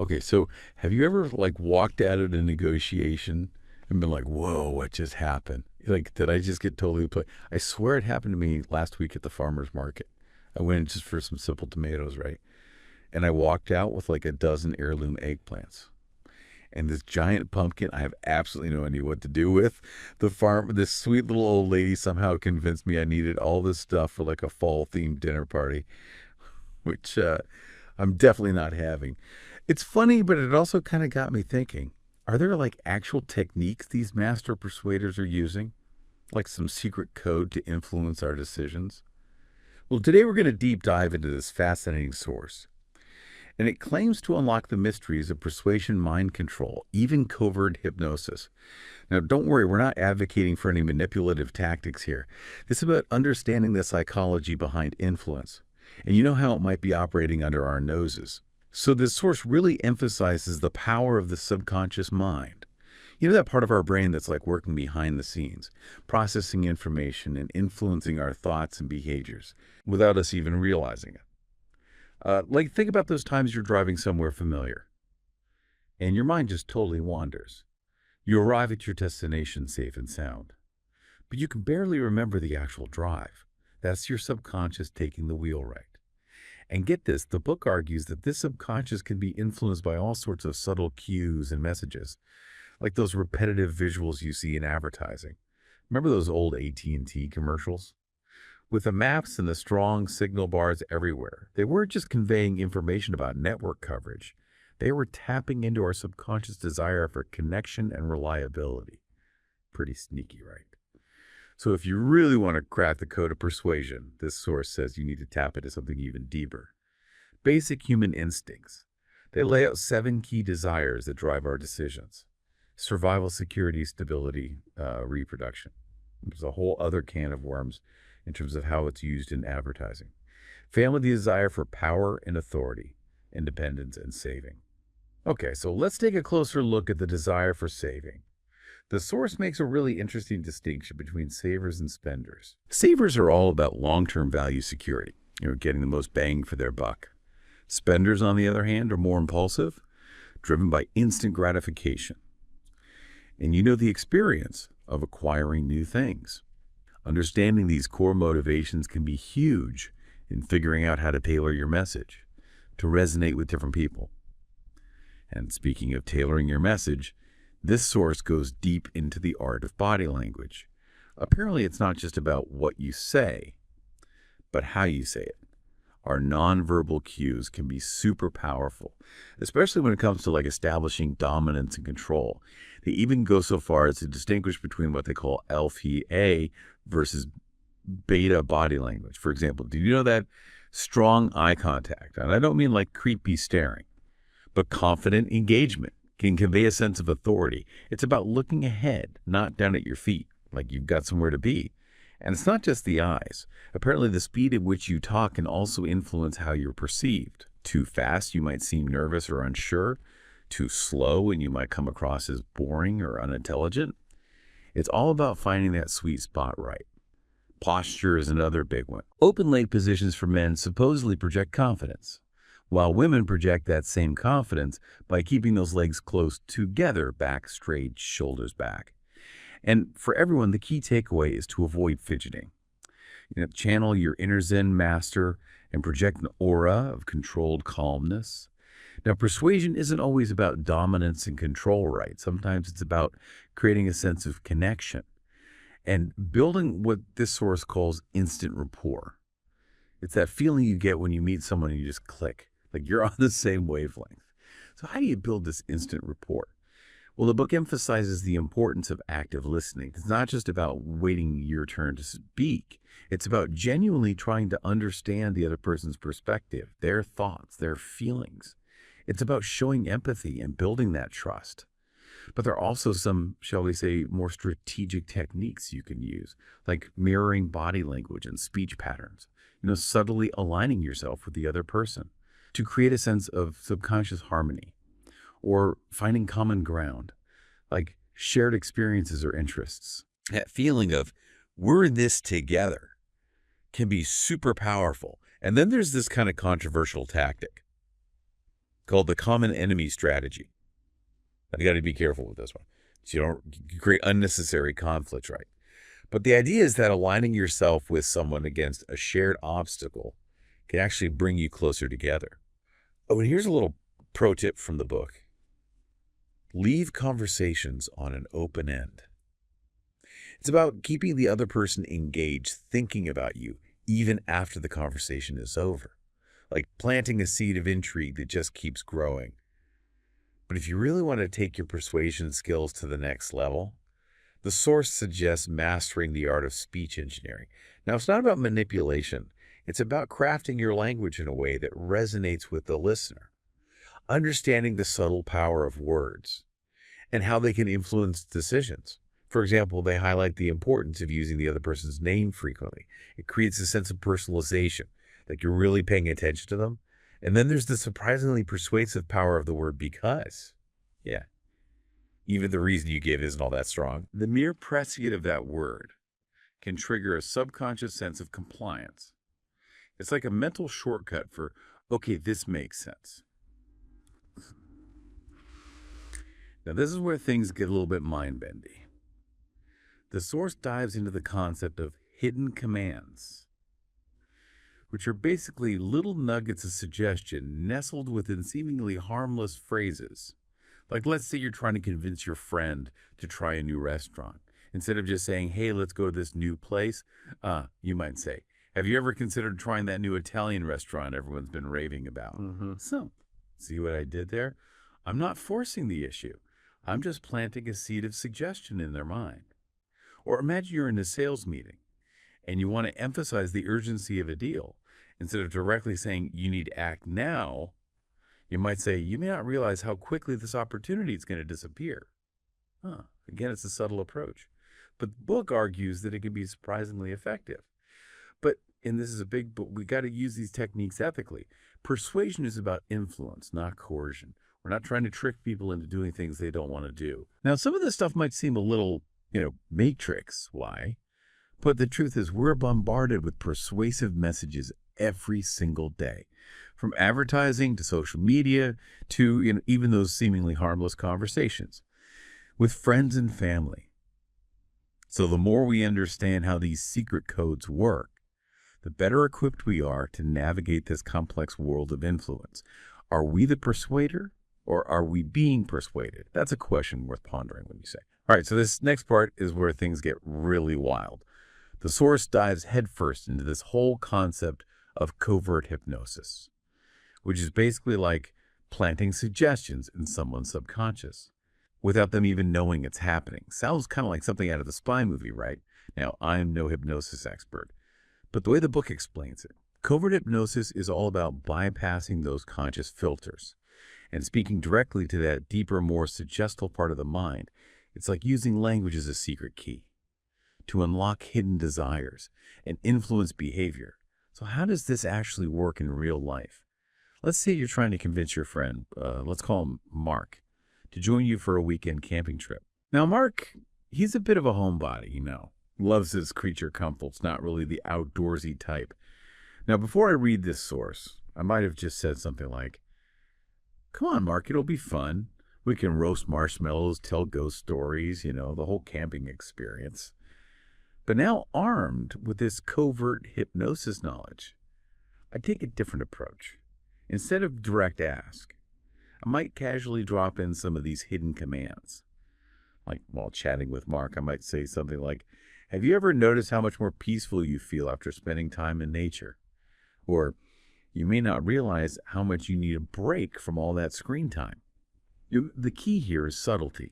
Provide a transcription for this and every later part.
Okay, so have you ever like walked out of a negotiation and been like, "Whoa, what just happened?" Like, did I just get totally played? I swear it happened to me last week at the farmer's market. I went in just for some simple tomatoes, right? And I walked out with like a dozen heirloom eggplants. And this giant pumpkin, I have absolutely no idea what to do with. This sweet little old lady somehow convinced me I needed all this stuff for like a fall themed dinner party, which I'm definitely not having. It's funny, but it also kind of got me thinking, are there like actual techniques these master persuaders are using? Like some secret code to influence our decisions? Well, today we're going to deep dive into this fascinating source. And it claims to unlock the mysteries of persuasion, mind control, even covert hypnosis. Now, don't worry, we're not advocating for any manipulative tactics here. This is about understanding the psychology behind influence. And you know how it might be operating under our noses. So this source really emphasizes the power of the subconscious mind. You know that part of our brain that's like working behind the scenes, processing information and influencing our thoughts and behaviors without us even realizing it. Like, think about those times you're driving somewhere familiar and your mind just totally wanders. You arrive at your destination safe and sound, but you can barely remember the actual drive. That's your subconscious taking the wheel right. And get this, the book argues that this subconscious can be influenced by all sorts of subtle cues and messages, like those repetitive visuals you see in advertising. Remember those old AT&T commercials? With the maps and the strong signal bars everywhere, they weren't just conveying information about network coverage. They were tapping into our subconscious desire for connection and reliability. Pretty sneaky, right? So if you really want to crack the code of persuasion, this source says you need to tap into something even deeper. Basic human instincts. They lay out 7 key desires that drive our decisions. Survival, security, stability, reproduction. There's a whole other can of worms in terms of how it's used in advertising. Family, the desire for power and authority, independence and saving. Okay, so let's take a closer look at the desire for saving. The source makes a really interesting distinction between savers and spenders. Savers are all about long-term value security, getting the most bang for their buck. Spenders, on the other hand, are more impulsive, driven by instant gratification. And you know the experience of acquiring new things. Understanding these core motivations can be huge in figuring out how to tailor your message to resonate with different people. And speaking of tailoring your message, this source goes deep into the art of body language. Apparently, it's not just about what you say, but how you say it. Our nonverbal cues can be super powerful, especially when it comes to like establishing dominance and control. They even go so far as to distinguish between what they call alpha A versus beta body language. For example, did you know that strong eye contact, and I don't mean like creepy staring, but confident engagement can convey a sense of authority. It's about looking ahead, not down at your feet, like you've got somewhere to be. And it's not just the eyes. Apparently, the speed at which you talk can also influence how you're perceived. Too fast, you might seem nervous or unsure. Too slow, and you might come across as boring or unintelligent. It's all about finding that sweet spot right. Posture is another big one. Open leg positions for men supposedly project confidence, while women project that same confidence by keeping those legs close together, back straight, shoulders back. And for everyone, the key takeaway is to avoid fidgeting. Channel your inner Zen master and project an aura of controlled calmness. Now, persuasion isn't always about dominance and control, right? Sometimes it's about creating a sense of connection and building what this source calls instant rapport. It's that feeling you get when you meet someone and you just click, like you're on the same wavelength. So how do you build this instant rapport? Well, the book emphasizes the importance of active listening. It's not just about waiting your turn to speak. It's about genuinely trying to understand the other person's perspective, their thoughts, their feelings. It's about showing empathy and building that trust. But there are also some, shall we say, more strategic techniques you can use, like mirroring body language and speech patterns, subtly aligning yourself with the other person to create a sense of subconscious harmony, or finding common ground, like shared experiences or interests. That feeling of we're in this together can be super powerful. And then there's this kind of controversial tactic. called the common enemy strategy. I got to be careful with this one, so you don't create unnecessary conflicts, right? But the idea is that aligning yourself with someone against a shared obstacle can actually bring you closer together. Oh, and here's a little pro tip from the book. Leave conversations on an open end. It's about keeping the other person engaged, thinking about you, even after the conversation is over. Like planting a seed of intrigue that just keeps growing. But if you really want to take your persuasion skills to the next level, the source suggests mastering the art of speech engineering. Now, it's not about manipulation. It's about crafting your language in a way that resonates with the listener, understanding the subtle power of words and how they can influence decisions. For example, they highlight the importance of using the other person's name frequently. It creates a sense of personalization, like you're really paying attention to them. And then there's the surprisingly persuasive power of the word because. Yeah, even the reason you give isn't all that strong. The mere prescience of that word can trigger a subconscious sense of compliance. It's like a mental shortcut for, okay, this makes sense. Now, this is where things get a little bit mind-bendy. The source dives into the concept of hidden commands, which are basically little nuggets of suggestion nestled within seemingly harmless phrases. Like, let's say you're trying to convince your friend to try a new restaurant. Instead of just saying, hey, let's go to this new place, you might say, have you ever considered trying that new Italian restaurant everyone's been raving about? So, see what I did there? I'm not forcing the issue. I'm just planting a seed of suggestion in their mind. Or imagine you're in a sales meeting and you want to emphasize the urgency of a deal. Instead of directly saying you need to act now, you might say, you may not realize how quickly this opportunity is going to disappear. Again, it's a subtle approach. But the book argues that it can be surprisingly effective. And this is a big book, we got to use these techniques ethically. Persuasion is about influence, not coercion. We're not trying to trick people into doing things they don't want to do. Now, some of this stuff might seem a little, matrix. Why? But the truth is we're bombarded with persuasive messages every single day, from advertising to social media to even those seemingly harmless conversations with friends and family. So the more we understand how these secret codes work, the better equipped we are to navigate this complex world of influence. Are we the persuader or are we being persuaded? That's a question worth pondering when you say. All right, so this next part is where things get really wild. The source dives headfirst into this whole concept of covert hypnosis, which is basically like planting suggestions in someone's subconscious without them even knowing it's happening. Sounds kind of like something out of the spy movie, right? Now, I'm no hypnosis expert, but the way the book explains it, covert hypnosis is all about bypassing those conscious filters and speaking directly to that deeper, more suggestible part of the mind. It's like using language as a secret key to unlock hidden desires and influence behavior. So how does this actually work in real life? Let's say you're trying to convince your friend, let's call him Mark, to join you for a weekend camping trip. Now, Mark, he's a bit of a homebody, loves his creature comforts, not really the outdoorsy type. Now, before I read this source, I might have just said something like, come on, Mark, it'll be fun. We can roast marshmallows, tell ghost stories, the whole camping experience. But now, armed with this covert hypnosis knowledge, I take a different approach. Instead of direct ask, I might casually drop in some of these hidden commands. Like while chatting with Mark, I might say something like, have you ever noticed how much more peaceful you feel after spending time in nature? Or, you may not realize how much you need a break from all that screen time. The key here is subtlety.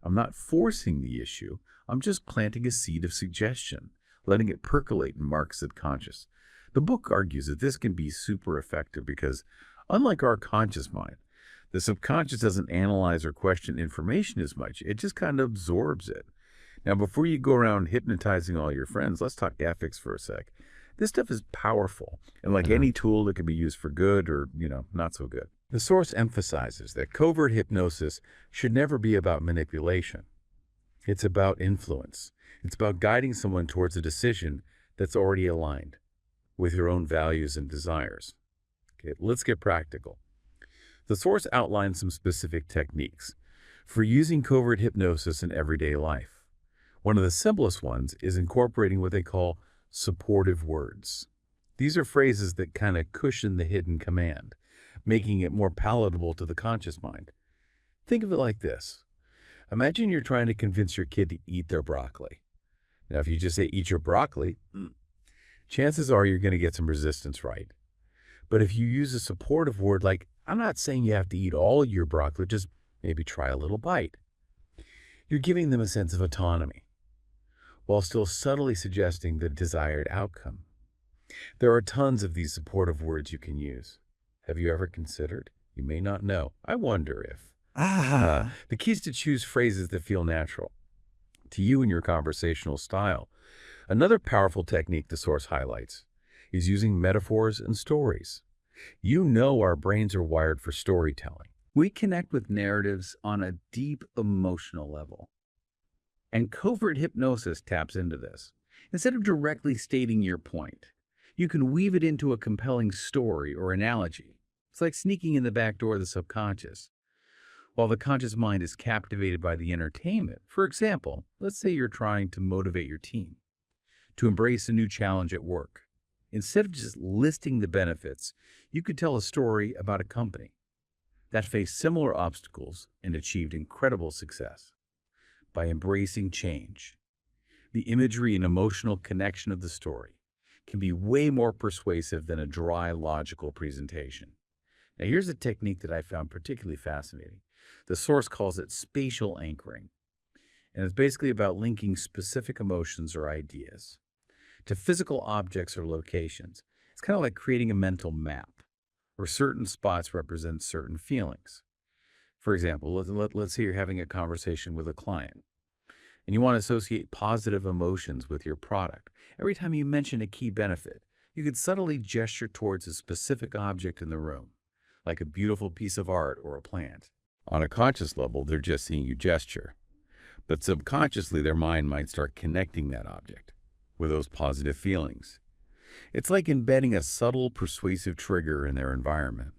I'm not forcing the issue. I'm just planting a seed of suggestion, letting it percolate in Mark's subconscious. The book argues that this can be super effective because, unlike our conscious mind, the subconscious doesn't analyze or question information as much. It just kind of absorbs it. Now, before you go around hypnotizing all your friends, let's talk ethics for a sec. This stuff is powerful, and like any tool, it can be used for good or, not so good. The source emphasizes that covert hypnosis should never be about manipulation. It's about influence. It's about guiding someone towards a decision that's already aligned with your own values and desires. Okay, let's get practical. The source outlines some specific techniques for using covert hypnosis in everyday life. One of the simplest ones is incorporating what they call supportive words. These are phrases that kind of cushion the hidden command, making it more palatable to the conscious mind. Think of it like this. Imagine you're trying to convince your kid to eat their broccoli. Now, if you just say, eat your broccoli, chances are you're going to get some resistance, right? But if you use a supportive word like, I'm not saying you have to eat all your broccoli, just maybe try a little bite. You're giving them a sense of autonomy, while still subtly suggesting the desired outcome. There are tons of these supportive words you can use. Have you ever considered? You may not know. I wonder if. The key is to choose phrases that feel natural to you and your conversational style. Another powerful technique the source highlights is using metaphors and stories. You know our brains are wired for storytelling. We connect with narratives on a deep emotional level. And covert hypnosis taps into this. Instead of directly stating your point, you can weave it into a compelling story or analogy. It's like sneaking in the back door of the subconscious, while the conscious mind is captivated by the entertainment. For example, let's say you're trying to motivate your team to embrace a new challenge at work. Instead of just listing the benefits, you could tell a story about a company that faced similar obstacles and achieved incredible success by embracing change. The imagery and emotional connection of the story can be way more persuasive than a dry, logical presentation. Now, here's a technique that I found particularly fascinating. The source calls it spatial anchoring, and it's basically about linking specific emotions or ideas to physical objects or locations. It's kind of like creating a mental map where certain spots represent certain feelings. For example, let's say you're having a conversation with a client and you want to associate positive emotions with your product. Every time you mention a key benefit, you could subtly gesture towards a specific object in the room, like a beautiful piece of art or a plant. On a conscious level, they're just seeing you gesture, but subconsciously their mind might start connecting that object with those positive feelings. It's like embedding a subtle, persuasive trigger in their environment.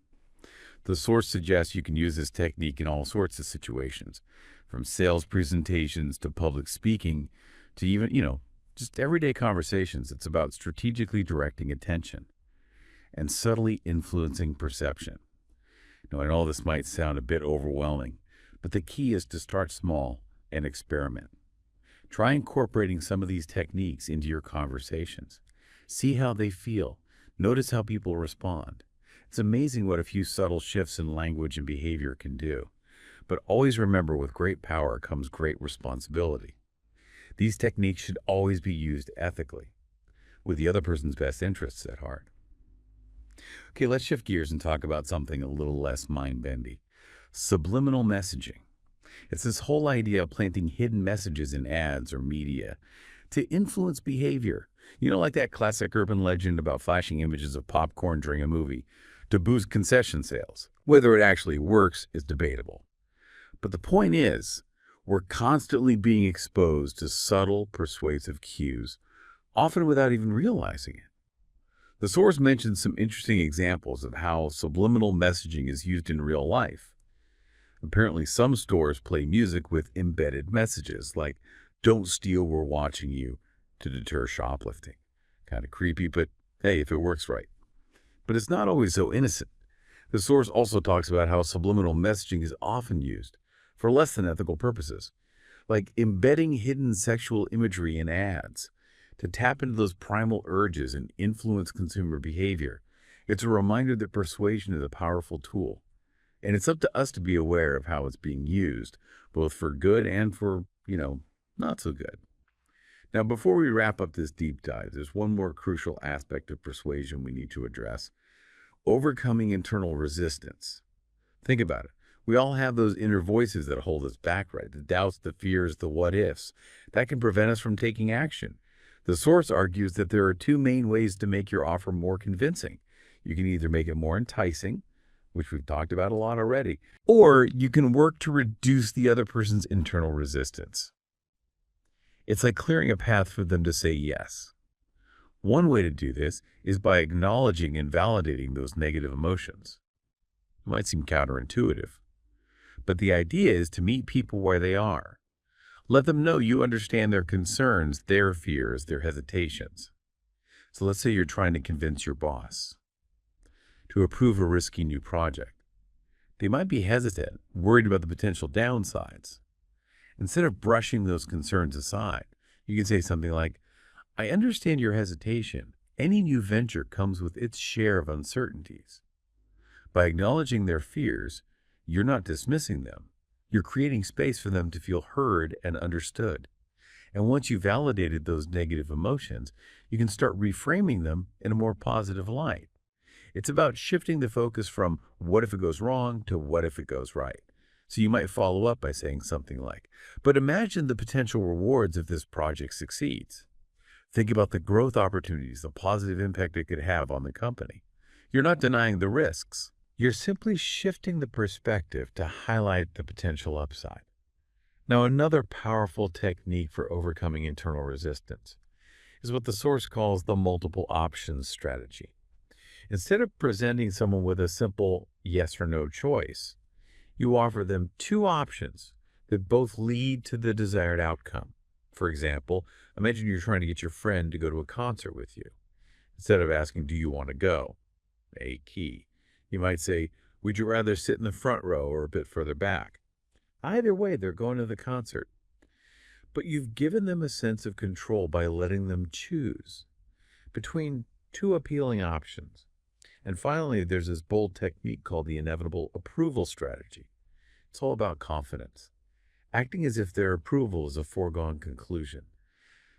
The source suggests you can use this technique in all sorts of situations, from sales presentations to public speaking to even, just everyday conversations. It's about strategically directing attention and subtly influencing perception. Now, I know this might sound a bit overwhelming, but the key is to start small and experiment. Try incorporating some of these techniques into your conversations. See how they feel. Notice how people respond. It's amazing what a few subtle shifts in language and behavior can do. But always remember, with great power comes great responsibility. These techniques should always be used ethically, with the other person's best interests at heart. Okay, let's shift gears and talk about something a little less mind-bendy. Subliminal messaging. It's this whole idea of planting hidden messages in ads or media to influence behavior. Like that classic urban legend about flashing images of popcorn during a movie to boost concession sales. Whether it actually works is debatable. But the point is, we're constantly being exposed to subtle, persuasive cues, often without even realizing it. The source mentions some interesting examples of how subliminal messaging is used in real life. Apparently, some stores play music with embedded messages like, "Don't steal, we're watching you," to deter shoplifting. Kind of creepy, but hey, if it works right. But it's not always so innocent. The source also talks about how subliminal messaging is often used for less than ethical purposes, like embedding hidden sexual imagery in ads to tap into those primal urges and influence consumer behavior. It's a reminder that persuasion is a powerful tool, and it's up to us to be aware of how it's being used, both for good and for, not so good. Now, before we wrap up this deep dive, there's one more crucial aspect of persuasion we need to address: overcoming internal resistance. Think about it. We all have those inner voices that hold us back, right? The doubts, the fears, the what-ifs. That can prevent us from taking action. The source argues that there are two main ways to make your offer more convincing. You can either make it more enticing, which we've talked about a lot already, or you can work to reduce the other person's internal resistance. It's like clearing a path for them to say yes. One way to do this is by acknowledging and validating those negative emotions. It might seem counterintuitive, but the idea is to meet people where they are. Let them know you understand their concerns, their fears, their hesitations. So let's say you're trying to convince your boss to approve a risky new project. They might be hesitant, worried about the potential downsides. Instead of brushing those concerns aside, you can say something like, I understand your hesitation. Any new venture comes with its share of uncertainties. By acknowledging their fears, you're not dismissing them. You're creating space for them to feel heard and understood. And once you've validated those negative emotions, you can start reframing them in a more positive light. It's about shifting the focus from what if it goes wrong to what if it goes right. So you might follow up by saying something like, but imagine the potential rewards if this project succeeds. Think about the growth opportunities, the positive impact it could have on the company. You're not denying the risks. You're simply shifting the perspective to highlight the potential upside. Now, another powerful technique for overcoming internal resistance is what the source calls the multiple options strategy. Instead of presenting someone with a simple yes or no choice, you offer them two options that both lead to the desired outcome. For example, imagine you're trying to get your friend to go to a concert with you. Instead of asking, do you want to go? A key. You might say, would you rather sit in the front row or a bit further back? Either way, they're going to the concert. But you've given them a sense of control by letting them choose between two appealing options. And finally, there's this bold technique called the inevitable approval strategy. It's all about confidence, acting as if their approval is a foregone conclusion.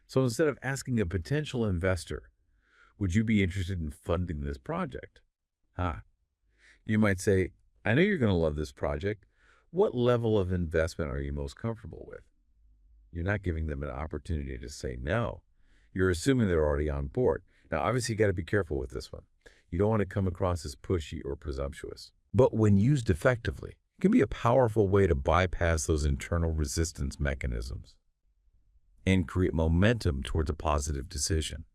So instead of asking a potential investor, would you be interested in funding this project? You might say, I know you're going to love this project. What level of investment are you most comfortable with? You're not giving them an opportunity to say no. You're assuming they're already on board. Now, obviously, you got to be careful with this one. You don't want to come across as pushy or presumptuous. But when used effectively, it can be a powerful way to bypass those internal resistance mechanisms and create momentum towards a positive decision.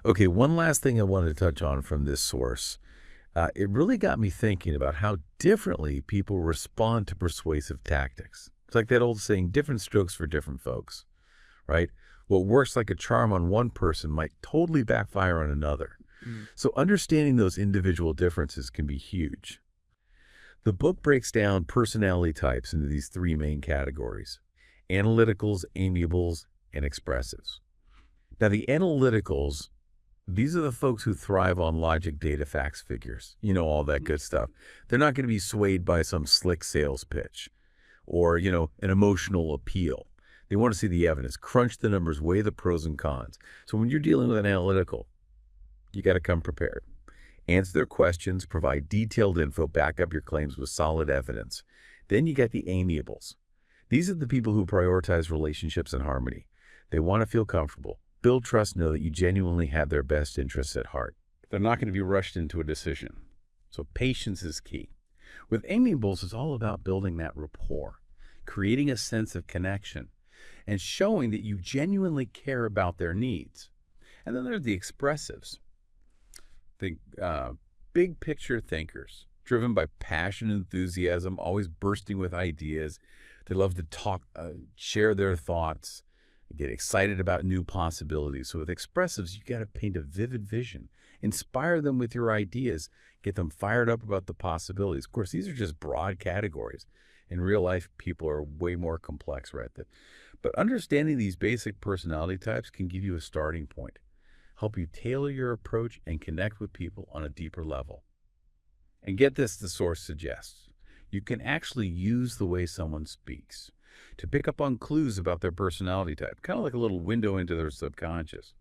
Okay, one last thing I wanted to touch on from this source. It really got me thinking about how differently people respond to persuasive tactics. It's like that old saying, different strokes for different folks, right? What works like a charm on one person might totally backfire on another. So understanding those individual differences can be huge. The book breaks down personality types into these three main categories: analyticals, amiables, and expressives. Now, the analyticals, these are the folks who thrive on logic, data, facts, figures, all that good stuff. They're not going to be swayed by some slick sales pitch or, an emotional appeal. They want to see the evidence, crunch the numbers, weigh the pros and cons. So when you're dealing with an analytical, you got to come prepared. Answer their questions, provide detailed info, back up your claims with solid evidence. Then you got the amiables. These are the people who prioritize relationships and harmony. They want to feel comfortable, build trust, know that you genuinely have their best interests at heart. They're not going to be rushed into a decision. So patience is key. With amiables, it's all about building that rapport, creating a sense of connection, and showing that you genuinely care about their needs. And then there's the expressives. Think big picture thinkers, driven by passion and enthusiasm, always bursting with ideas. They love to talk, share their thoughts, get excited about new possibilities. So with expressives, you got to paint a vivid vision, inspire them with your ideas, get them fired up about the possibilities. Of course, these are just broad categories. In real life, people are way more complex, right? But understanding these basic personality types can give you a starting point, help you tailor your approach and connect with people on a deeper level. And get this, the source suggests, you can actually use the way someone speaks to pick up on clues about their personality type, kind of like a little window into their subconscious.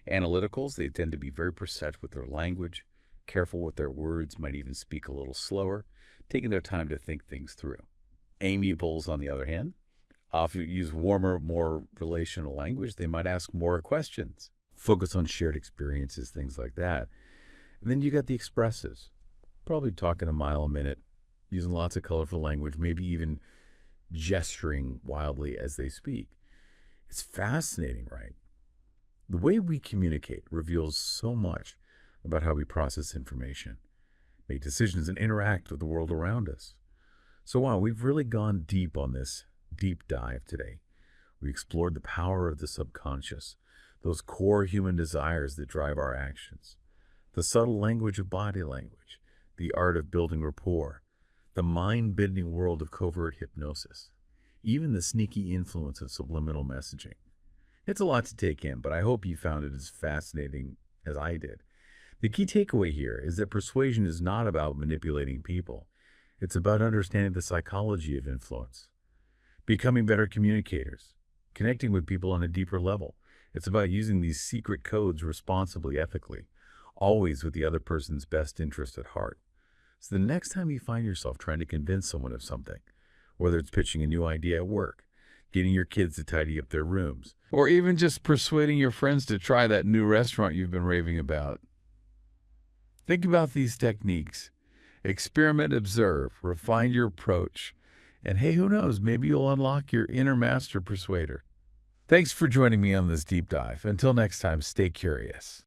Analyticals, they tend to be very precise with their language, careful with their words, might even speak a little slower, taking their time to think things through. Amiables, on the other hand, often use warmer, more relational language. They might ask more questions, focus on shared experiences, things like that. And then you got the expressives, probably talking a mile a minute, using lots of colorful language, maybe even gesturing wildly as they speak. It's fascinating, right? The way we communicate reveals so much about how we process information. make decisions, and interact with the world around us. So wow, we've really gone deep on this deep dive today. We explored the power of the subconscious, those core human desires that drive our actions, the subtle language of body language, the art of building rapport, the mind-bending world of covert hypnosis, even the sneaky influence of subliminal messaging. It's a lot to take in, but I hope you found it as fascinating as I did. The key takeaway here is that persuasion is not about manipulating people. It's about understanding the psychology of influence, becoming better communicators, connecting with people on a deeper level. It's about using these secret codes responsibly, ethically, always with the other person's best interest at heart. So the next time you find yourself trying to convince someone of something, whether it's pitching a new idea at work, getting your kids to tidy up their rooms, or even just persuading your friends to try that new restaurant you've been raving about, think about these techniques. Experiment, observe, refine your approach, and hey, who knows, maybe you'll unlock your inner master persuader. Thanks for joining me on this deep dive. Until next time, stay curious.